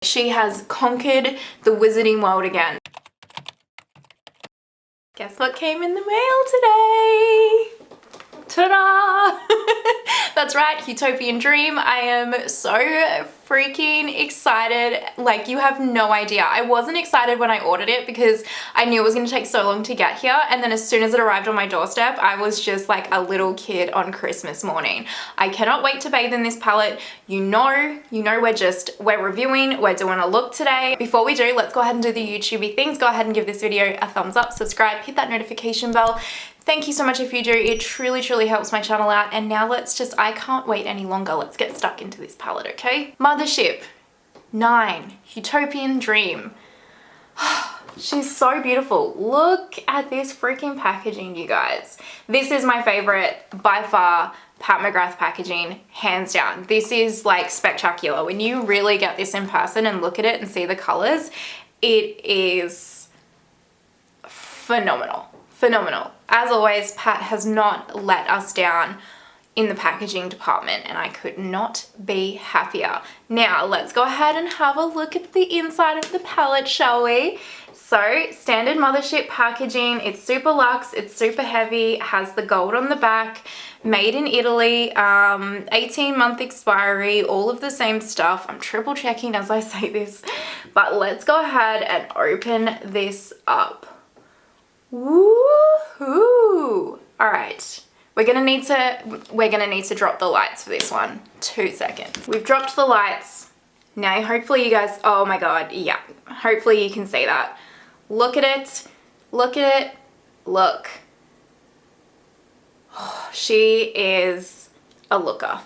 She has conquered the wizarding world again. Guess what came in the mail today? Ta-da! That's right, Huetopian Dream. I am so freaking excited. Like, you have no idea. I wasn't excited when I ordered it because I knew it was going to take so long to get here, and then as soon as it arrived on my doorstep, I was just like a little kid on Christmas morning. I cannot wait to bathe in this palette. You know we're reviewing, we're doing a look today. Before we do, let's go ahead and do the YouTubey things. Go ahead and give this video a thumbs up, subscribe, hit that notification bell. Thank you so much if you do. It truly helps my channel out. And now I can't wait any longer. Let's get stuck into this palette, okay? Mothership 9, Huetopian Dream. She's so beautiful. Look at this freaking packaging, you guys. This is my favorite by far. Pat McGrath packaging, hands down. This is like spectacular. When you really get this in person and look at it and see the colors, it is phenomenal. Phenomenal. As always, Pat has not let us down in the packaging department, and I could not be happier. Now, let's go ahead and have a look at the inside of the palette, shall we? So, standard Mothership packaging. It's super luxe, it's super heavy, it has the gold on the back, made in Italy, 18-month expiry, all of the same stuff. I'm triple checking as I say this, but let's go ahead and open this up. Woohoo! All right, we're gonna need to drop the lights for this one. 2 seconds. We've dropped the lights. Now, hopefully you guys, oh my God, yeah. Hopefully you can see that. Look at it, look at it, look. Oh, she is a looker.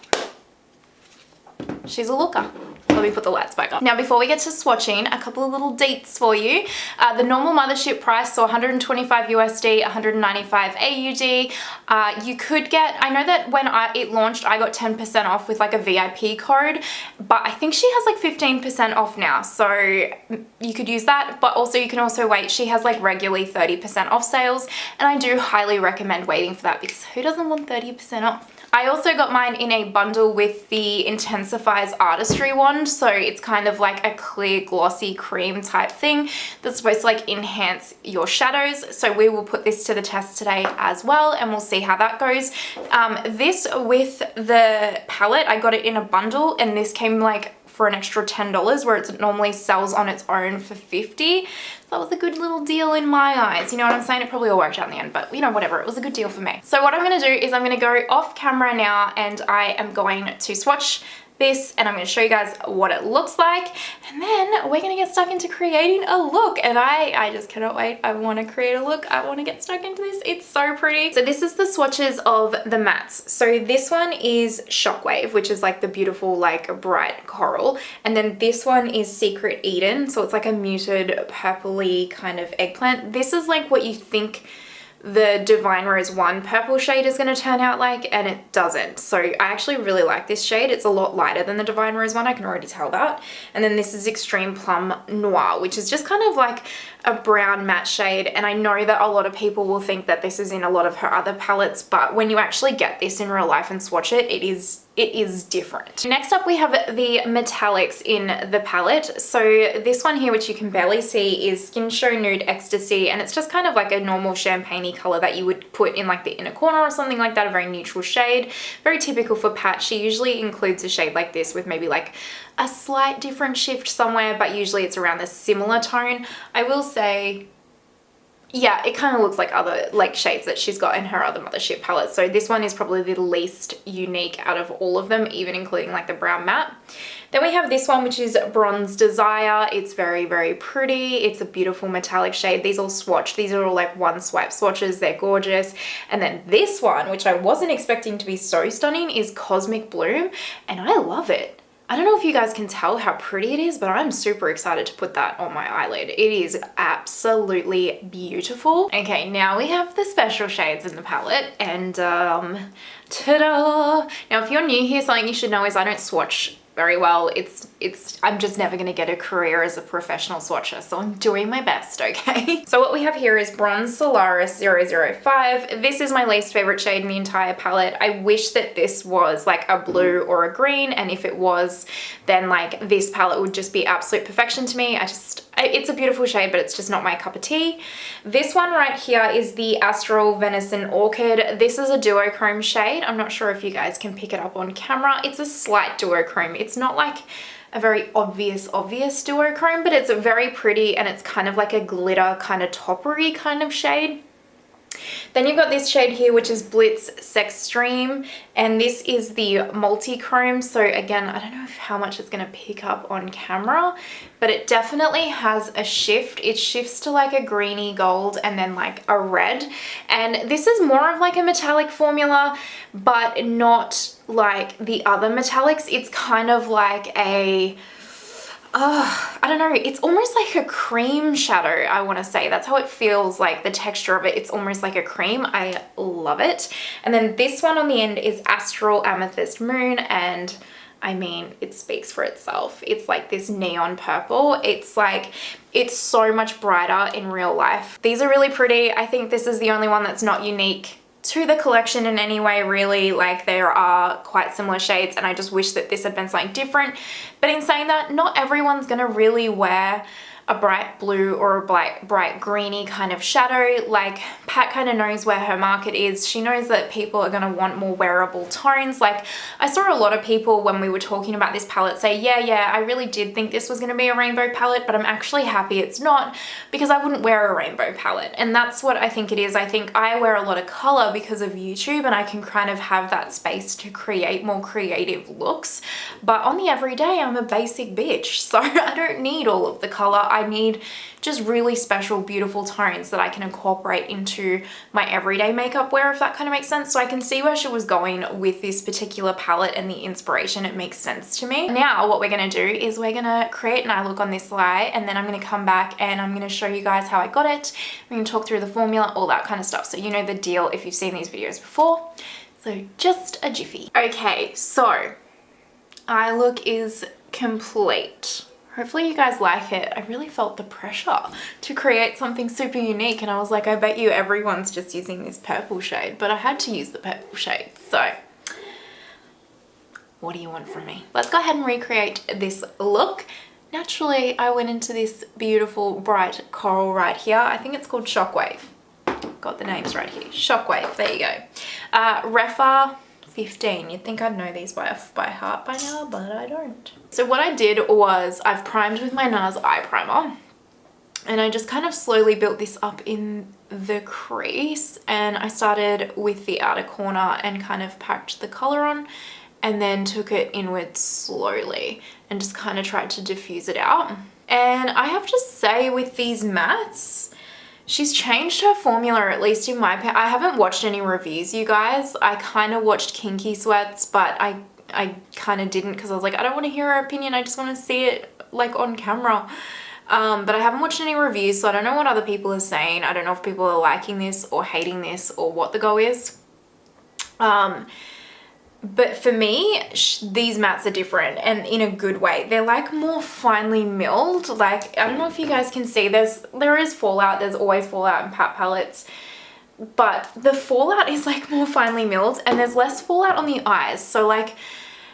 She's a looker. Let me put the lights back on. Now, before we get to swatching, a couple of little deets for you. The normal Mothership price, so 125 USD, 195 AUD. You could get, I know that when it launched, I got 10% off with like a VIP code, but I think she has like 15% off now. So you could use that, but also you can also wait. She has like regularly 30% off sales, and I do highly recommend waiting for that because who doesn't want 30% off? I also got mine in a bundle with the Intensifies Artistry wand, so it's kind of like a clear glossy cream type thing that's supposed to like enhance your shadows. So we will put this to the test today as well, and we'll see how that goes. This with the palette, I got it in a bundle, and this came like for an extra $10 where it normally sells on its own for $50. So that was a good little deal in my eyes. You know what I'm saying? It probably all worked out in the end, but you know, whatever. It was a good deal for me. So what I'm gonna do is I'm gonna go off camera now, and I am going to swatch this, and I'm going to show you guys what it looks like, and then we're going to get stuck into creating a look. And I just cannot wait. I want to create a look. I want to get stuck into this. It's so pretty. So this is the swatches of the mattes. So this one is Shockwave, which is like the beautiful like bright coral, and then this one is Secret Eden, so it's like a muted purpley kind of eggplant. This is like what you think the Divine Rose 1 purple shade is going to turn out like, and it doesn't. So I actually really like this shade. It's a lot lighter than the Divine Rose 1, I can already tell that. And then this is Extreme Plum Noir, which is just kind of like a brown matte shade, and I know that a lot of people will think that this is in a lot of her other palettes, but when you actually get this in real life and swatch it, it is different. Next up, we have the metallics in the palette. So this one here, which you can barely see, is Skin Show Nude Ecstasy, and it's just kind of like a normal champagne-y color that you would put in like the inner corner or something like that, a very neutral shade. Very typical for Pat. She usually includes a shade like this with maybe like a slight different shift somewhere, but usually it's around a similar tone. I will say, yeah, it kind of looks like other like shades that she's got in her other Mothership palettes. So this one is probably the least unique out of all of them, even including like the brown matte. Then we have this one, which is Bronze Desire. It's very pretty. It's a beautiful metallic shade. These all swatched. These are all like one swipe swatches. They're gorgeous. And then this one, which I wasn't expecting to be so stunning, is Cosmic Bloom, and I love it. I don't know if you guys can tell how pretty it is, but I'm super excited to put that on my eyelid. It is absolutely beautiful. Okay, now we have the special shades in the palette, and ta-da! Now, if you're new here, something you should know is I don't swatch very well. It's I'm just never going to get a career as a professional swatcher, so I'm doing my best, okay? So what we have here is Bronze Solaris 005. This is my least favorite shade in the entire palette. I wish that this was like a blue or a green, and if it was, then like this palette would just be absolute perfection to me. It's a beautiful shade, but it's just not my cup of tea. This one right here is the Astral Venison Orchid. This is a duochrome shade. I'm not sure if you guys can pick it up on camera. It's a slight duochrome. It's not like a very obvious duochrome, but it's very pretty, and it's kind of like a glitter kind of toppery kind of shade. Then you've got this shade here, which is Blitz Sextreme, and this is the multi-chrome. So again, I don't know how much it's going to pick up on camera, but it definitely has a shift. It shifts to like a greeny gold and then like a red. And this is more of like a metallic formula, but not like the other metallics. It's kind of like a... I don't know, it's almost like a cream shadow, I want to say. That's how it feels, like the texture of it. It's almost like a cream. I love it. And then this one on the end is Astral Amethyst Moon, and I mean, it speaks for itself. It's like this neon purple. It's like, it's so much brighter in real life. These are really pretty. I think this is the only one that's not unique to the collection in any way, really. Like, there are quite similar shades, and I just wish that this had been something different. But in saying that, not everyone's gonna really wear a bright blue or a bright greeny kind of shadow. Like, Pat kind of knows where her market is. She knows that people are going to want more wearable tones. Like, I saw a lot of people when we were talking about this palette say, yeah, I really did think this was going to be a rainbow palette, but I'm actually happy it's not, because I wouldn't wear a rainbow palette. And that's what I think it is. I think I wear a lot of color because of YouTube, and I can kind of have that space to create more creative looks. But on the everyday, I'm a basic bitch, so I don't need all of the color. I need just really special, beautiful tones that I can incorporate into my everyday makeup wear, if that kind of makes sense. So I can see where she was going with this particular palette and the inspiration. It makes sense to me. Now what we're gonna do is we're gonna create an eye look on this eye, and then I'm gonna come back and I'm gonna show you guys how I got it. We're gonna talk through the formula, all that kind of stuff. So you know the deal if you've seen these videos before. So just a jiffy. Okay, so eye look is complete. Hopefully you guys like it. I really felt the pressure to create something super unique, and I was like, I bet you everyone's just using this purple shade, but I had to use the purple shade. So what do you want from me? Let's go ahead and recreate this look. Naturally, I went into this beautiful bright coral right here. I think it's called Shockwave. Got the names right here. Shockwave, there you go. Refa 15. You'd think I'd know these by heart by now, but I don't. So what I did was I've primed with my NARS eye primer, and I just kind of slowly built this up in the crease, and I started with the outer corner and kind of packed the color on, and then took it inwards slowly and just kind of tried to diffuse it out. And I have to say, with these mattes, she's changed her formula, at least in my opinion. I haven't watched any reviews, you guys. I kind of watched Kinky Sweats, but I kind of didn't, because I was like, I don't want to hear her opinion. I just want to see it like on camera. But I haven't watched any reviews, so I don't know what other people are saying. I don't know if people are liking this or hating this or what the go is. But for me, these mattes are different, and in a good way. They're like more finely milled. Like, I don't know if you guys can see, there is fallout. There's always fallout in pat palettes, but the fallout is like more finely milled, and there's less fallout on the eyes. So like,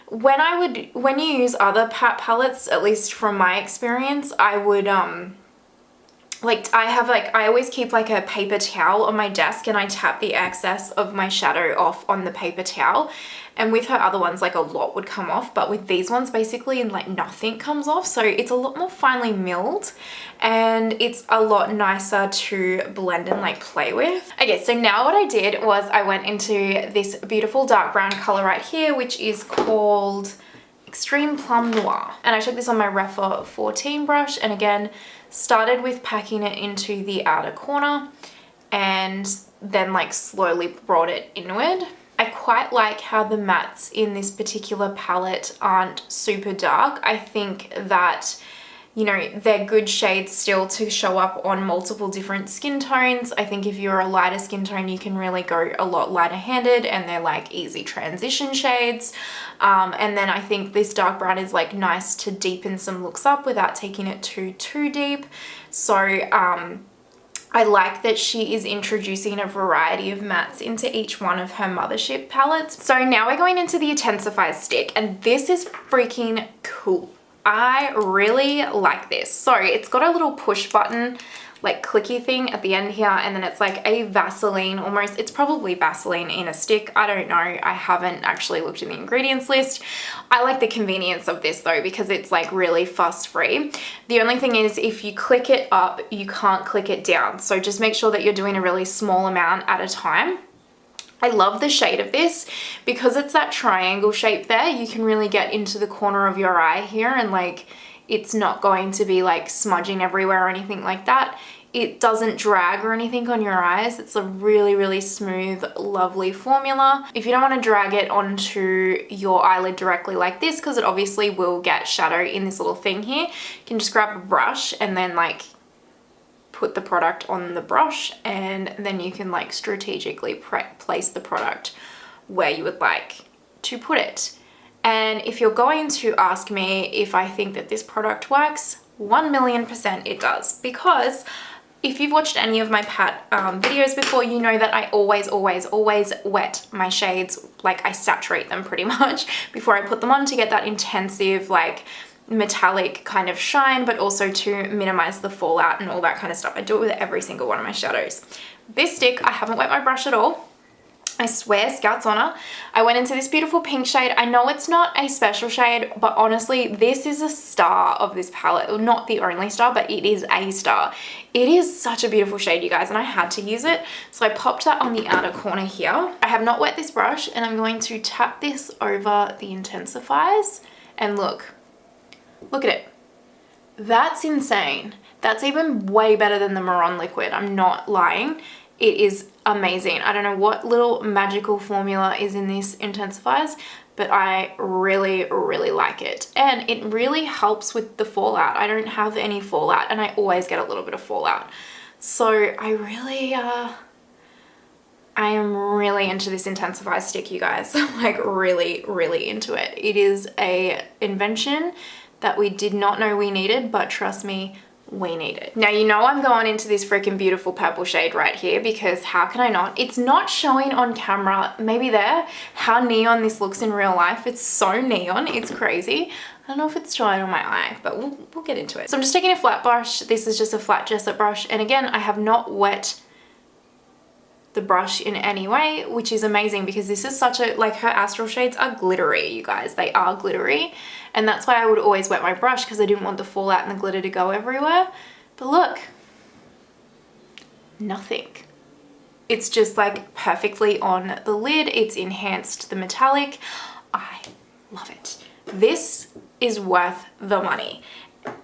when you use other pat palettes, at least from my experience, I would I always keep like a paper towel on my desk, and I tap the excess of my shadow off on the paper towel. And with her other ones, like, a lot would come off, but with these ones, basically, like, nothing comes off. So it's a lot more finely milled, and it's a lot nicer to blend and like play with. Okay, so now what I did was I went into this beautiful dark brown color right here, which is called Extreme Plum Noir. And I took this on my Refa 14 brush, and again, started with packing it into the outer corner, and then like slowly brought it inward. I quite like how the mattes in this particular palette aren't super dark. I think that you know, they're good shades still to show up on multiple different skin tones. I think if you're a lighter skin tone, you can really go a lot lighter handed, and they're like easy transition shades. And then I think this dark brown is like nice to deepen some looks up without taking it too deep. So I like that she is introducing a variety of mattes into each one of her Mothership palettes. So now we're going into the Intensifies stick, and this is freaking cool. I really like this. So it's got a little push button, like clicky thing at the end here, and then it's like a Vaseline almost. It's probably Vaseline in a stick. I don't know. I haven't actually looked in the ingredients list. I like the convenience of this though, because it's like really fuss free. The only thing is if you click it up, you can't click it down. So just make sure that you're doing a really small amount at a time. I love the shade of this because it's that triangle shape there. You can really get into the corner of your eye here, and like it's not going to be like smudging everywhere or anything like that. It doesn't drag or anything on your eyes. It's a really smooth, lovely formula. If you don't want to drag it onto your eyelid directly like this, because it obviously will get shadow in this little thing here, you can just grab a brush and then like put the product on the brush, and then you can like strategically place the product where you would like to put it. And if you're going to ask me if I think that this product works, 1,000,000% it does, because if you've watched any of my pat videos before, you know that I always wet my shades. Like I saturate them pretty much before I put them on to get that intensive like metallic kind of shine, but also to minimize the fallout and all that kind of stuff. I do it with every single one of my shadows. This stick, I haven't wet my brush at all. I swear, Scout's honor. I went into this beautiful pink shade. I know it's not a special shade, but honestly, this is a star of this palette. Well, not the only star, but it is a star. It is such a beautiful shade, you guys, and I had to use it. So I popped that on the outer corner here. I have not wet this brush, and I'm going to tap this over the Intensifies, and look at it. That's insane. That's even way better than the Marron liquid. I'm not lying. It is amazing. I don't know what little magical formula is in this Intensifies, but I really like it. And it really helps with the fallout. I don't have any fallout, and I always get a little bit of fallout. So I am really into this Intensifies stick, you guys. Like really into it. It is a invention that we did not know we needed, but trust me, we need it. Now, you know I'm going into this freaking beautiful purple shade right here, because how can I not? It's not showing on camera, maybe there, how neon this looks in real life. It's so neon, it's crazy. I don't know if it's showing on my eye, but we'll get into it. So I'm just taking a flat brush. This is just a flat gesso brush. And again, I have not wet the brush in any way, which is amazing because this is such a, like her astral shades are glittery, you guys. They are glittery. And that's why I would always wet my brush, because I didn't want the fallout and the glitter to go everywhere. But look, nothing. It's just like perfectly on the lid. It's enhanced the metallic. I love it. This is worth the money.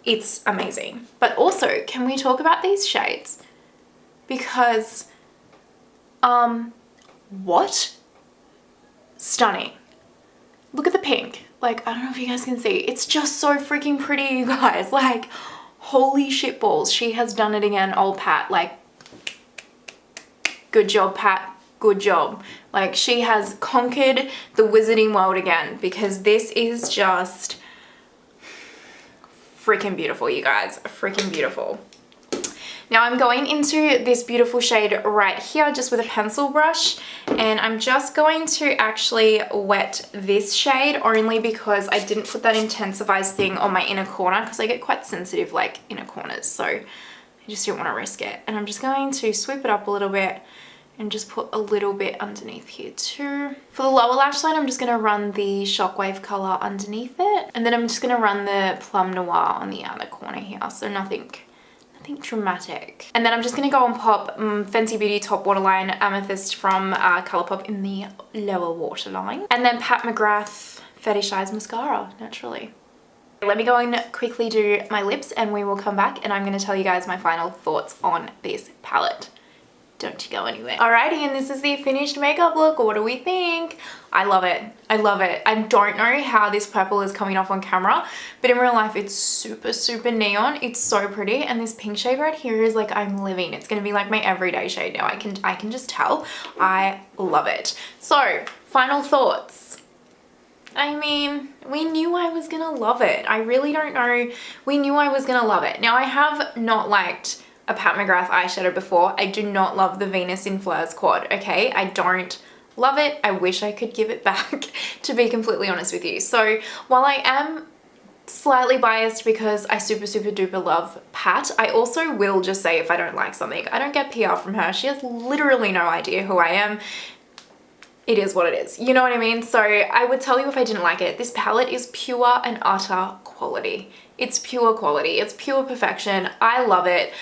It's amazing. But also, can we talk about these shades? Because what? Stunning. Look at the pink. Like, I don't know if you guys can see. It's just so freaking pretty, you guys. Like, holy shit balls. She has done it again, old Pat. Like, good job, Pat. Good job. Like, she has conquered the wizarding world again, because this is just freaking beautiful, you guys. Freaking beautiful. Now I'm going into this beautiful shade right here just with a pencil brush, and I'm just going to actually wet this shade only because I didn't put that Intensifies thing on my inner corner, because I get quite sensitive like inner corners, so I just didn't want to risk it. And I'm just going to sweep it up a little bit and just put a little bit underneath here too. For the lower lash line, I'm just going to run the Shockwave color underneath it, and then I'm just going to run the Plum Noir on the outer corner here, so nothing dramatic. And then I'm just going to go and pop Fenty Beauty Top Waterline Amethyst from Colourpop in the lower waterline. And then Pat McGrath Fetishize Mascara, naturally. Let me go and quickly do my lips, and we will come back and I'm going to tell you guys my final thoughts on this palette. don't you go anywhere. Alrighty, and this is the finished makeup look. What do we think? I love it. I love it. I don't know how this purple is coming off on camera, but in real life it's super, super neon. It's so pretty, and this pink shade right here is like I'm living. It's gonna be like my everyday shade now. I can just tell. I love it. So, final thoughts. I mean, we knew I was gonna love it. I really don't know. We knew I was gonna love it. Now, I have not liked a Pat McGrath eyeshadow before. I do not love the Venus in Fleurs quad, okay? I don't love it. I wish I could give it back, to be completely honest with you. So while I am slightly biased because I super, super duper love Pat, I also will just say if I don't like something, I don't get PR from her. She has literally no idea who I am. It is what it is. You know what I mean? So I would tell you if I didn't like it. This palette is pure and utter quality. It's pure quality. It's pure perfection. I love it.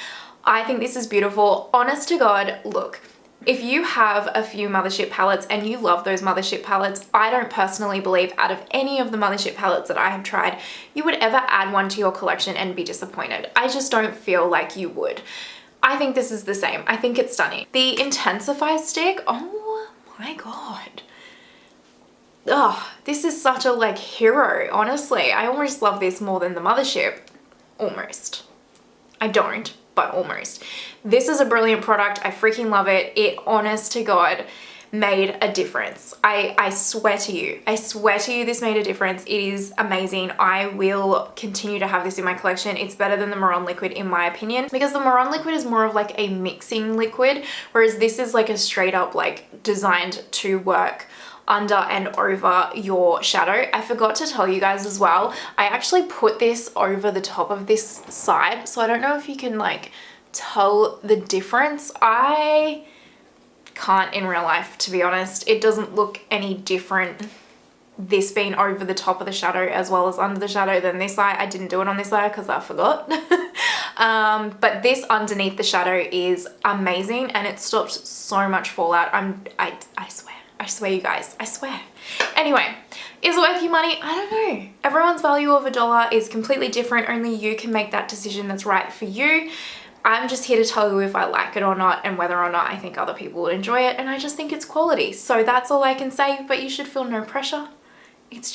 I think this is beautiful. Honest to God, look, if you have a few Mothership palettes and you love those Mothership palettes, I don't personally believe out of any of the Mothership palettes that I have tried, you would ever add one to your collection and be disappointed. I just don't feel like you would. I think this is the same. I think it's stunning. The Intensifies stick, oh my God. Oh, this is such a like hero, honestly. I almost love this more than the Mothership. Almost. I don't, but almost. This is a brilliant product. I freaking love it. It, honest to God, made a difference. I swear to you, this made a difference. It is amazing. I will continue to have this in my collection. It's better than the Marron liquid in my opinion, because the Marron liquid is more of like a mixing liquid, whereas this is like a straight up like designed to work under and over your shadow. I forgot to tell you guys as well, I actually put this over the top of this side, so I don't know if you can like tell the difference. I can't in real life, to be honest. It doesn't look any different, this being over the top of the shadow as well as under the shadow, than this side. I didn't do it on this side because I forgot. But this underneath the shadow is amazing, and it stopped so much fallout. I swear you guys, I swear. Anyway, is it worth your money? I don't know. Everyone's value of $1 is completely different. Only you can make that decision that's right for you. I'm just here to tell you if I like it or not, and whether or not I think other people would enjoy it, and I just think it's quality. So that's all I can say, but you should feel no pressure. It's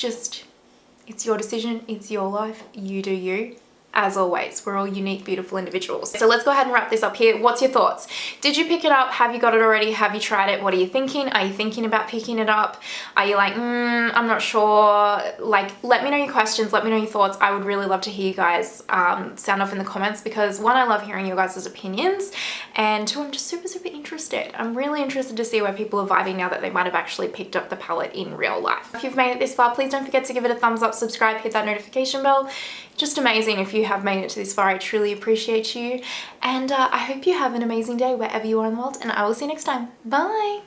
your decision, it's your life, you do you. As always, we're all unique, beautiful individuals. So let's go ahead and wrap this up here. What's your thoughts? Did you pick it up? Have you got it already? Have you tried it? What are you thinking? Are you thinking about picking it up? Are you like, I'm not sure? Like, let me know your questions. Let me know your thoughts. I would really love to hear you guys sound off in the comments, because one, I love hearing your guys' opinions, and two, I'm just super, super interested. I'm really interested to see where people are vibing now that they might have actually picked up the palette in real life. If you've made it this far, please don't forget to give it a thumbs up, subscribe, hit that notification bell. Just amazing if you have made it to this far. I truly appreciate you, and I hope you have an amazing day wherever you are in the world, and I will see you next time. Bye!